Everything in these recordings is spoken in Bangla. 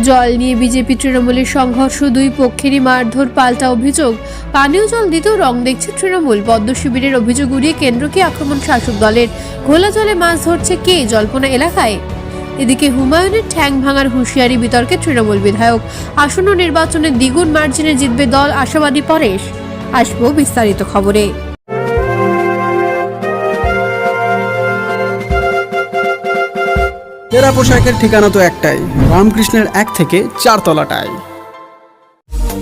জল নিয়ে বিজেপি তৃণমূলের সংঘর্ষ, দুই পক্ষেরই মারধর, পাল্টা অভিযোগ। পানীয় জল দিতেও রং দেখছে তৃণমূল। পদ্ম শিবিরের অভিযোগ উড়িয়ে কেন্দ্রকে আক্রমণ শাসক দলের। ঘোলা জলে মাছ ধরছে কে জল্পনা এলাকায়? এদিকে হুমায়ুনের ঠ্যাং ভাঙার হুঁশিয়ারি বিতর্কে তৃণমূল বিধায়ক। আসন্ন নির্বাচনে দ্বিগুণ মার্জিনে জিতবে দল, আশাবাদী পরেশ। আসবো বিস্তারিত খবরে। তেরা পোশাকের ঠিকানা তো একটাই, রামকৃষ্ণের 1 থেকে 4 তলাটায়।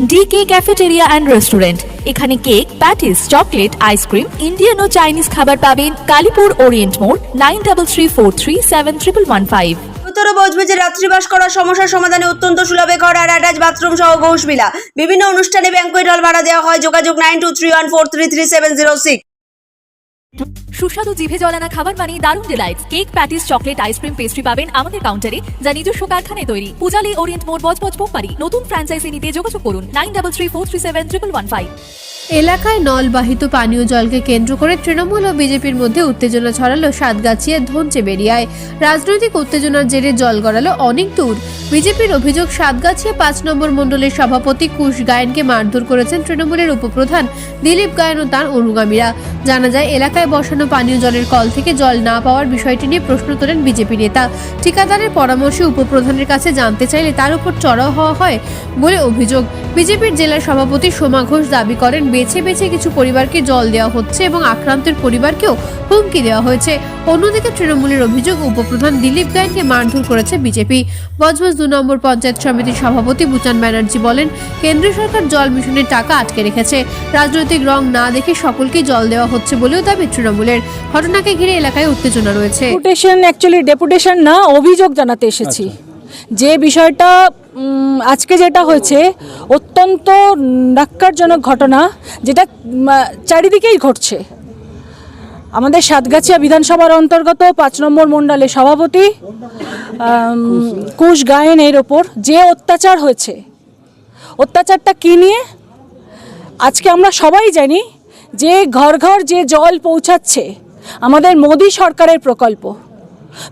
DK cafeteria and restaurant. এখানে cake, patties, chocolate, ice cream, Indian ও চাইনিজ খাবার পাবেন। কালীপুর ওরিয়েন্ট মোড়, 9334371115। উত্তর বজবজে রাত্রিবাস করার সমস্যার সমাধানে অত্যন্ত সুলভে ঘর আর অ্যাটাচ বাথরুম সহ ঘোষবিলা। বিভিন্ন অনুষ্ঠানে ব্যাংকুয়েট হল ভাড়া দেওয়া হয়। যোগাযোগ 9231433706। সুস্বাদু জিভে জলানা খাবার মানে দারুণ delights. Cake, patties, chocolate, ice cream, pastry পাবেন আমাদের কাউন্টারে, যা নিজস্ব কারখানায় তৈরি। পূজালি ওরিয়েন্ট মোড়, বজবজ, পোকপাড়ি। নতুন ফ্র্যাঞ্চাইজি নিতে যোগাযোগ করুন 9334371115। এলাকায় নলবাহিত পানীয় জলকে কেন্দ্র করে তৃণমূল ও বিজেপির মধ্যে উত্তেজনা ছড়ালো সাতগাছিয়া ধনচেবেরিয়ায়। রাজনৈতিক উত্তেজনার জেরে জল গড়ালো অনেক দূর। বিজেপির অভিযোগ, সাতগাছিয়া 5 নম্বর মণ্ডলের সভাপতি কুশ গায়েনকে মারধর করেছেন তৃণমূলের উপপ্রধান দিলীপ গায়েন ও তাঁর অনুগামীরা। জানা যায়, এলাকায় বসানো পানীয় জলের কল থেকে জল না পাওয়ার বিষয়টি নিয়ে প্রশ্ন তোলেন বিজেপি নেতা। ঠিকাদারের পরামর্শে উপপ্রধানের কাছে জানতে চাইলে তার উপর চড়াও হওয়া হয় বলে অভিযোগ। বিজেপির জেলা সভাপতি সোমা ঘোষ দাবি করেন, বেছে বেছে কিছু পরিবারকে জল দেওয়া হচ্ছে এবং আক্রান্তের পরিবারকেও হুমকি দেওয়া হয়েছে। অন্যদিকে তৃণমূলের অভিযোগ, উপপ্রধান দিলীপ গায়েনকে মারধর করেছে বিজেপি। বজবজ 2 নম্বর পঞ্চায়েত সমিতির সভাপতি বুচান ব্যানার্জি বলেন, কেন্দ্র সরকার জল মিশনের টাকা আটকে রেখেছে। রাজনৈতিক রং না দেখে সকলকে জল দেওয়া হচ্ছে বলেও দাবি তৃণমূলের। ঘটনাকে ঘিরে এলাকায় উত্তেজনা রয়েছে। ডেপুটেশন না, অভিযোগ জানাতে এসেছি। যে বিষয়টা আজকে যেটা হয়েছে, অত্যন্ত ন্যাক্কারজনক ঘটনা, যেটা চারিদিকেই ঘটছে। আমাদের সাতগাছিয়া বিধানসভার অন্তর্গত 5 নম্বর মণ্ডলের সভাপতি কুশ গায়েনের ওপর যে অত্যাচার হয়েছে, অত্যাচারটা কী নিয়ে আজকে আমরা সবাই জানি। যে ঘর ঘর যে জল পৌঁছাচ্ছে, আমাদের মোদী সরকারের প্রকল্প,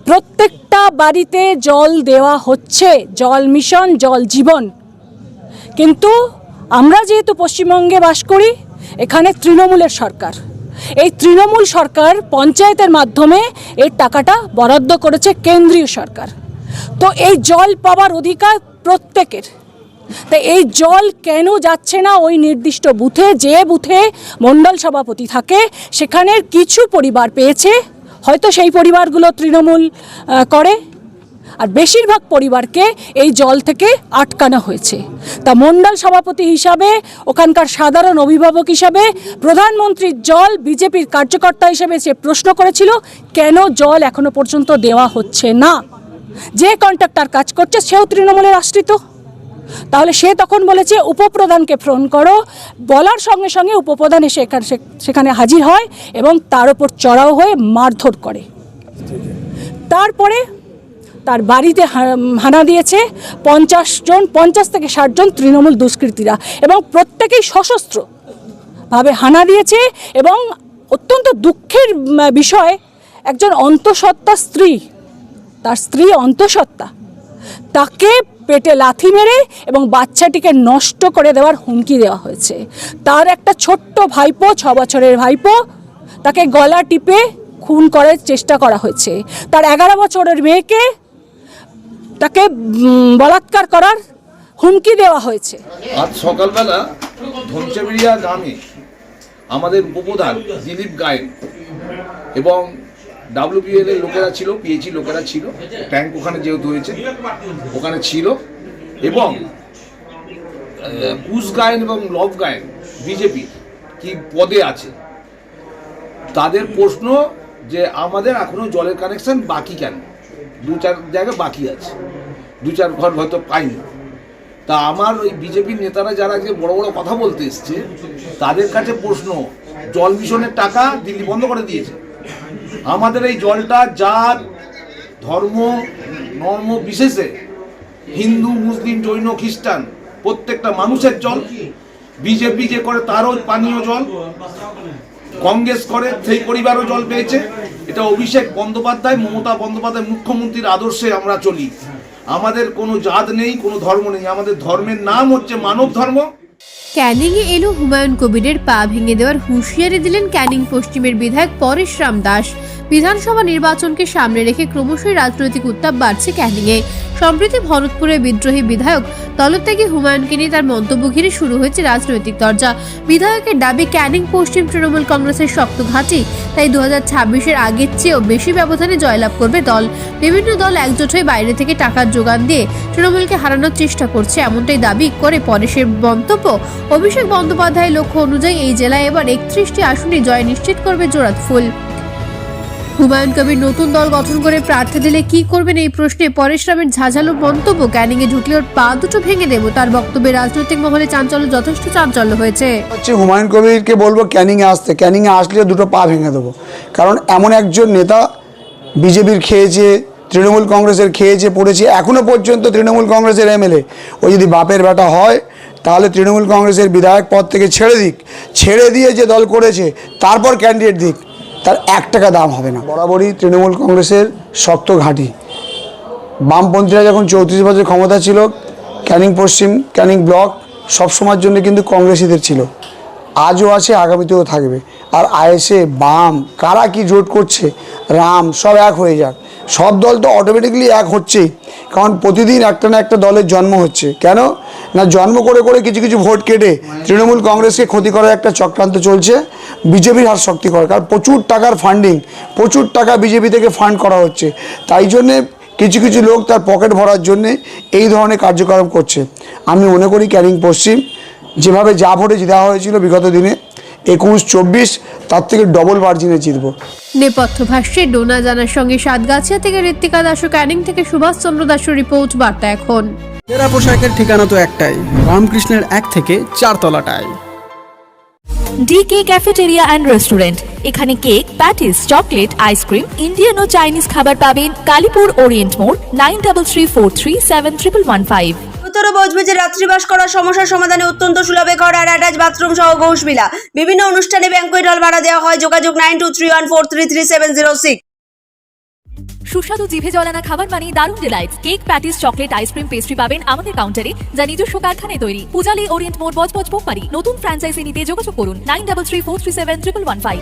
প্রত্যেকটা বাড়িতে জল দেওয়া হচ্ছে, জল মিশন, জল জীবন। কিন্তু আমরা যেহেতু পশ্চিমবঙ্গে বাস করি, এখানে তৃণমূলের সরকার। এই তৃণমূল সরকার পঞ্চায়েতের মাধ্যমে এর টাকাটা বরাদ্দ করেছে কেন্দ্রীয় সরকার। তো এই জল পাওয়ার অধিকার প্রত্যেকের। তাই এই জল কেন যাচ্ছে না ওই নির্দিষ্ট বুথে? যে বুথে মণ্ডল সভাপতি থাকে, সেখানের কিছু পরিবার পেয়েছে, হয়তো সেই পরিবারগুলো তৃণমূল করে, আর বেশিরভাগ পরিবারকে এই জল থেকে আটকানো হয়েছে। তা মণ্ডল সভাপতি হিসাবে, ওখানকার সাধারণ অভিভাবক হিসাবে, প্রধানমন্ত্রীর জল বিজেপির কার্যকর্তা হিসেবে সে প্রশ্ন করেছিল, কেন জল এখনো পর্যন্ত দেওয়া হচ্ছে না? যে কন্ট্রাক্টর কাজ করছে সেও তৃণমূলের আশ্রিত। তাহলে সে তখন বলেছে উপপ্রধানকে ফোন করো। বলার সঙ্গে সঙ্গে উপপ্রধান এসে সেখানে হাজির হয় এবং তার উপর চড়াও হয়ে মারধর করে। তারপরে তার বাড়িতে হানা দিয়েছে 50 থেকে 60 জন তৃণমূল দুষ্কৃতীরা, এবং প্রত্যেকেই সশস্ত্রভাবে হানা দিয়েছে। এবং অত্যন্ত দুঃখের বিষয়, একজন অন্তঃসত্ত্বা স্ত্রী, তার স্ত্রী অন্তঃসত্ত্বা, তাকে পেটে লাথি মেরে এবং বাচ্চাটিকে নষ্ট করে দেওয়ার হুমকি দেওয়া হয়েছে। তার একটা ছোট্ট ভাইপো, 6 বছরের ভাইপো, তাকে গলা টিপে খুন করার চেষ্টা করা হয়েছে। তার 11 বছরের মেয়েকে তাকে বলাৎকার করার হুমকি দেওয়া হয়েছে। আজ সকালবেলা ধনচেবেরিয়া গ্রামে আমাদের উপপ্রধান দিলীপ গায়েন এবং WPL এর লোকেরা ছিল, PHE লোকেরা ছিল, ট্যাঙ্ক ওখানে যেহেতু হয়েছে ওখানে ছিল, এবং কুশ গায়েন এবং লভ গায়েন বিজেপি কি পদে আছে, তাদের প্রশ্ন যে আমাদের এখনো জলের কানেকশন বাকি কেন, 2-4 জায়গায় বাকি আছে, 2-4 ঘর হয়তো পাইনি। তা আমার ওই বিজেপির নেতারা যারা যে বড় বড় কথা বলতে এসছে, তাদের কাছে প্রশ্ন, জল মিশনের টাকা দিল্লি বন্ধ করে দিয়েছে। আমাদের এই জলটা জাত, ধর্ম, নর্ম বিশেষে, হিন্দু, মুসলিম, জৈন, খ্রিস্টান, প্রত্যেকটা মানুষের জল। বিজেপি যে করে তারও পানীয় জল, কংগ্রেস করে সেই পরিবারও জল পেয়েছে। এটা অভিষেক বন্দ্যোপাধ্যায়, মমতা বন্দ্যোপাধ্যায় মুখ্যমন্ত্রীর আদর্শে আমরা চলি। আমাদের কোনো জাত নেই, কোনো ধর্ম নেই, আমাদের ধর্মের নাম হচ্ছে মানব ধর্ম। ক্যানিংয়ে এলো হুমায়ুন কবিরের পা ভেঙে দেওয়ার হুঁশিয়ারি দিলেন ক্যানিং পশ্চিমের বিধায়ক পরেশরাম দাস। বিধানসভা নির্বাচনকে সামনে রেখে ক্রমশই রাজনৈতিক উত্তাপ বাড়ছে ক্যানিংয়ে। সম্প্রতি ভরতপুরের বিদ্রোহী বিধায়ক দলত্যাগী হুমায়ুনকে নিয়ে তার মন্তব্য ঘিরে শুরু হয়েছে রাজনৈতিক চর্চা। বিধায়কের দাবি ক্যানিং পশ্চিম তৃণমূল কংগ্রেসের শক্ত ঘাঁটি, তাই 2026-এর আগের চেয়েও বেশি ব্যবধানে জয়লাভ করবে দল। বিভিন্ন দল একজোট হয়ে বাইরে থেকে টাকার যোগান দিয়ে তৃণমূলকে হারানোর চেষ্টা করছে, এমনটাই দাবি করে পরেশের মন্তব্য। অভিষেক বন্দ্যোপাধ্যায়ের লক্ষ্য অনুযায়ী এই জেলায় এবার 31টি আসনে জয় নিশ্চিত করবে জোড়াত ফুল। হুমায়ুন কবির নতুন দল গঠন করে প্রার্থী দিলে কি করবেন এই প্রশ্নে পরেশরামের ঝাঁঝালো মন্তব্য। ক্যানিংয়ে ঢুকলে ওর পা দুটো ভেঙে দেব, তার বক্তব্যে রাজনৈতিক মহলে যথেষ্ট চাঞ্চল্য হয়েছে। হুমায়ুন কবিরকে বলবো ক্যানিংয়ে আসতে, ক্যানিংয়ে আসলে দুটো পা ভেঙে দেবো, কারণ এমন একজন নেতা বিজেপির খেয়েছে, তৃণমূল কংগ্রেসের খেয়েছে পড়েছে, এখনো পর্যন্ত তৃণমূল কংগ্রেসের এমএলএ। ও যদি বাপের বেটা হয় তাহলে তৃণমূল কংগ্রেসের বিধায়ক পদ থেকে ছেড়ে দিক, ছেড়ে দিয়ে যে দল করেছে তারপর ক্যান্ডিডেট দিক, তার 1 টাকা দাম হবে না। বরাবরই তৃণমূল কংগ্রেসের শক্ত ঘাঁটি। বামপন্থীরা যখন 34 বছর ক্ষমতা ছিল, ক্যানিং পশ্চিম, ক্যানিং ব্লক সবসময়ের জন্য কিন্তু কংগ্রেসীদের ছিল, আজও আছে, আগামীতেও থাকবে। আর আইএসএ বাম কারা কি জোট করছে, রাম সব এক হয়ে যাক, সব দল তো অটোমেটিকলি এক হচ্ছেই, কারণ প্রতিদিন একটা না একটা দলের জন্ম হচ্ছে। কেন না, জন্ম করে করে কিছু ভোট কেটে তৃণমূল কংগ্রেসকে ক্ষতি করার একটা চক্রান্ত চলছে, বিজেপির হার শক্তি করার। কারণ প্রচুর টাকার ফান্ডিং, প্রচুর টাকা বিজেপি থেকে ফান্ড করা হচ্ছে, তাই জন্যে কিছু লোক তার পকেট ভরার জন্যে এই ধরনের কার্যক্রম করছে। আমি মনে করি ক্যানিং পশ্চিম যেভাবে যা ভোটে দেওয়া হয়েছিল বিগত দিনে 21-24, তার থেকে ডবল মার্জিনে জিতব। নেপথ্য ভাষ্যে ডোনা জানার সঙ্গে সাতগাছিয়া থেকে ঋত্বিকা দাস ও ক্যানিং থেকে সুভাষচন্দ্র দাসের রিপোর্ট, বার্তা এখন। সেরা পোশাকের ঠিকানা তো একটাই, রামকৃষ্ণের 1 থেকে 4 তলাটায়। DK cafeteria and restaurant. এখানে cake, patties, chocolate, ice cream, Indian ও চাইনিজ খাবার পাবেন। কালীপুর ওরিয়েন্ট মোড়, 9334371115। উত্তর বজবজে রাত্রিবাস করার সমস্যার সমাধানে অত্যন্ত সুলভে ঘর আর অ্যাটাচ বাথরুম সহ ঘোষবিলা। বিভিন্ন অনুষ্ঠানে ব্যাংকুয়েট হল ভাড়া দেওয়া হয়। যোগাযোগ 9231433706। সুস্বাদু জিভে জলানা খাবার মানে দারুণ delights. Cake, patties, chocolate, ice cream, pastry পাবেন আমাদের কাউন্টারে, যা নিজস্ব কারখানায় তৈরি। পূজালী ওরিয়েন্ট মোড়, বজবজ, পোকপাড়ি। নতুন ফ্র্যাঞ্চাইজি নিতে যোগাযোগ করুন 9334371115।